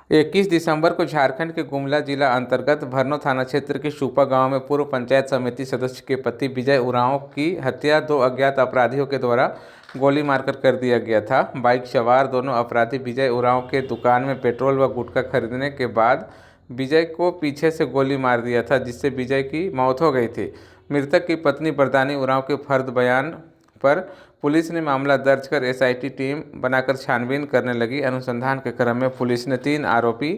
21 दिसंबर को झारखंड के गुमला जिला अंतर्गत भरनो थाना क्षेत्र के सुपा गांव में पूर्व पंचायत समिति सदस्य के पति विजय उरांव की हत्या दो अज्ञात अपराधियों के द्वारा गोली मारकर कर दिया गया था। बाइक सवार दोनों अपराधी विजय उरांव के दुकान में पेट्रोल व गुटखा खरीदने के बाद विजय को पीछे से गोली मार दिया था, जिससे विजय की मौत हो गई थी। मृतक की पत्नी बरदानी उरांव के फर्द बयान पर पुलिस ने मामला दर्ज कर एसआईटी टीम बनाकर छानबीन करने लगी। अनुसंधान के क्रम में पुलिस ने 3 आरोपी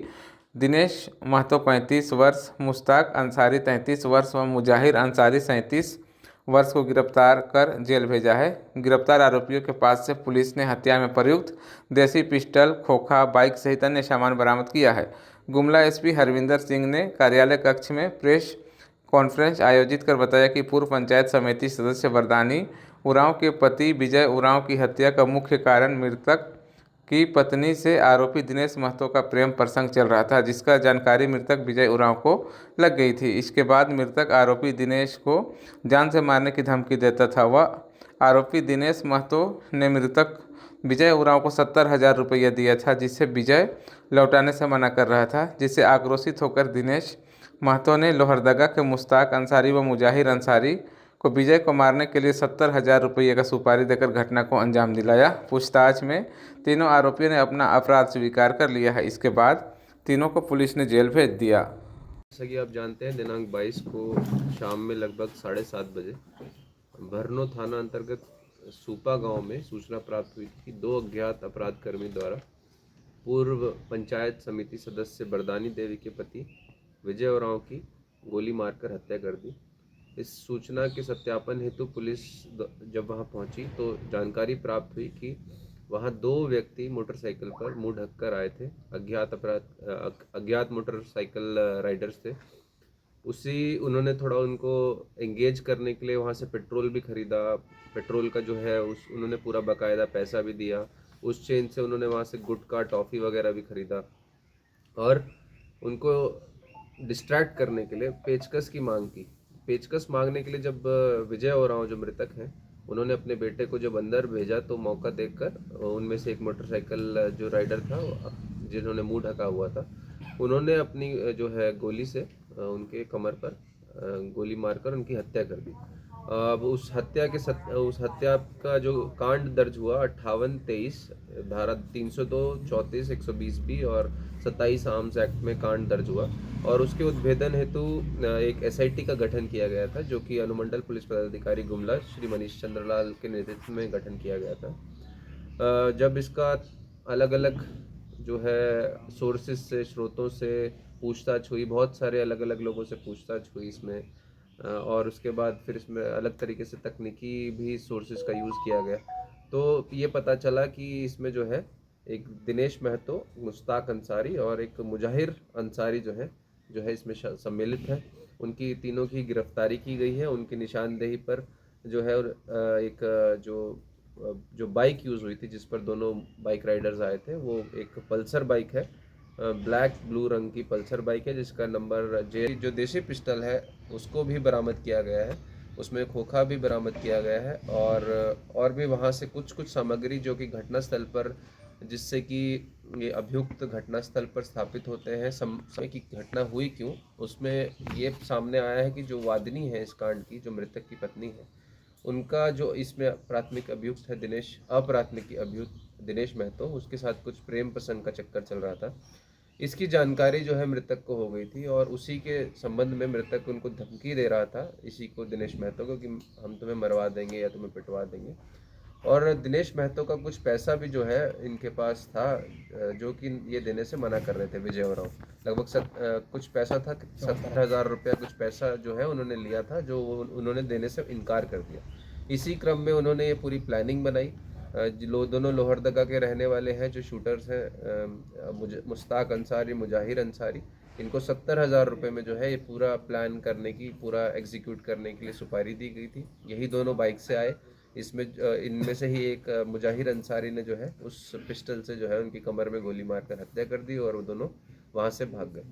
दिनेश महतो 35 वर्ष, मुश्ताक अंसारी 33 वर्ष व मुजाहिर अंसारी 37 वर्ष को गिरफ्तार कर जेल भेजा है। गिरफ्तार आरोपियों के पास से पुलिस ने हत्या में प्रयुक्त देसी पिस्टल, खोखा, बाइक सहित अन्य सामान बरामद किया है। गुमला एसपी हरविंदर सिंह ने कार्यालय कक्ष में प्रेस कॉन्फ्रेंस आयोजित कर बताया कि पूर्व पंचायत समिति सदस्य बरदानी उरांव के पति विजय उरांव की हत्या का मुख्य कारण मृतक की पत्नी से आरोपी दिनेश महतो का प्रेम प्रसंग चल रहा था, जिसका जानकारी मृतक विजय उरांव को लग गई थी। इसके बाद मृतक आरोपी दिनेश को जान से मारने की धमकी देता था। वह आरोपी दिनेश महतो ने मृतक विजय उरांव को 70,000 रुपया दिया था, जिसे विजय लौटाने से मना कर रहा था, जिससे आक्रोशित होकर दिनेश महतो ने लोहरदगा के मुश्ताक अंसारी व मुजाहिर अंसारी को विजय को मारने के लिए 70,000 रुपये का सुपारी देकर घटना को अंजाम दिलाया। पूछताछ में तीनों आरोपियों ने अपना अपराध स्वीकार कर लिया है। इसके बाद तीनों को पुलिस ने जेल भेज दिया। जैसा कि आप जानते हैं, दिनांक 22 को शाम में लगभग 7:30 बजे भरनो थाना अंतर्गत सुपा गांव में सूचना प्राप्त हुई थी कि दो अज्ञात अपराध कर्मी द्वारा पूर्व पंचायत समिति सदस्य बरदानी देवी के पति विजय उरांव की गोली मारकर हत्या कर दी। इस सूचना के सत्यापन हेतु पुलिस जब वहां पहुंची तो जानकारी प्राप्त हुई कि वहां दो व्यक्ति मोटरसाइकिल पर मुंह ढककर आए थे। अज्ञात मोटरसाइकिल राइडर्स थे। उन्होंने थोड़ा उनको एंगेज करने के लिए वहां से पेट्रोल भी खरीदा। पेट्रोल का जो है उन्होंने पूरा बाकायदा पैसा भी दिया। उस चेन से उन्होंने वहां से गुटखा, टॉफ़ी वगैरह भी खरीदा और उनको डिस्ट्रैक्ट करने के लिए पेचकस की मांग की। पेचकस मांगने के लिए जब विजय उरांव जो मृतक हैं उन्होंने अपने बेटे को जब अंदर भेजा तो मौका देखकर उनमें से एक मोटरसाइकिल जो राइडर था जिन्होंने मुंह ढका हुआ था, उन्होंने अपनी जो है गोली से उनके कमर पर गोली मारकर उनकी हत्या कर दी। अब उस हत्या का जो कांड दर्ज हुआ 58-23 धारा 302, 34, 120 बी और 27 आर्म्स एक्ट में कांड दर्ज हुआ और उसके उद्भेदन हेतु एक एसआईटी का गठन किया गया था, जो कि अनुमंडल पुलिस पदाधिकारी गुमला श्री मनीष चंद्रलाल के नेतृत्व में गठन किया गया था। जब इसका अलग अलग जो है सोर्सेज से, स्रोतों से पूछताछ हुई, बहुत सारे अलग अलग लोगों से पूछताछ हुई इसमें, और उसके बाद फिर इसमें अलग तरीके से तकनीकी भी सोर्सेज का यूज़ किया गया, तो ये पता चला कि इसमें जो है एक दिनेश महतो, मुश्ताक अंसारी और एक मुजाहिर अंसारी जो है इसमें सम्मिलित है। उनकी तीनों की गिरफ्तारी की गई है। उनकी निशानदेही पर जो है एक जो बाइक यूज़ हुई थी जिस पर दोनों बाइक राइडर्स आए थे, वो एक पल्सर बाइक है, ब्लैक ब्लू रंग की पल्सर बाइक है, जिसका नंबर जो देसी पिस्टल है उसको भी बरामद किया गया है। उसमें खोखा भी बरामद किया गया है और भी वहाँ से कुछ सामग्री जो कि घटनास्थल पर, जिससे कि ये अभियुक्त घटनास्थल पर स्थापित होते हैं। समय की घटना हुई क्यों, उसमें ये सामने आया है कि जो वादिनी है इस कांड की, जो मृतक की पत्नी है, उनका जो इसमें प्राथमिक अभियुक्त है अप्राथमिक अभियुक्त दिनेश महतो, उसके साथ कुछ प्रेम प्रसंग का चक्कर चल रहा था। इसकी जानकारी जो है मृतक को हो गई थी और उसी के संबंध में मृतक उनको धमकी दे रहा था, इसी को दिनेश महतो को, कि हम तुम्हें मरवा देंगे या तुम्हें पिटवा देंगे। और दिनेश महतो का कुछ पैसा भी जो है इनके पास था, जो कि ये देने से मना कर रहे थे विजय उरांव। लगभग कुछ पैसा था, 70,000 रुपया कुछ पैसा जो है उन्होंने लिया था, जो उन्होंने देने से इनकार कर दिया। इसी क्रम में उन्होंने ये पूरी प्लानिंग बनाई। दोनों लोहरदगा के रहने वाले हैं जो शूटर्स हैं, मुश्ताक अंसारी, मुजाहिर अंसारी, इनको 70,000 रुपये में जो है ये पूरा प्लान करने की, पूरा एग्जीक्यूट करने के लिए सुपारी दी गई थी। यही दोनों बाइक से आए। इसमें इनमें से ही एक मुजाहिर अंसारी ने जो है उस पिस्टल से जो है उनकी कमर में गोली मारकर हत्या कर दी और वो दोनों वहाँ से भाग गए।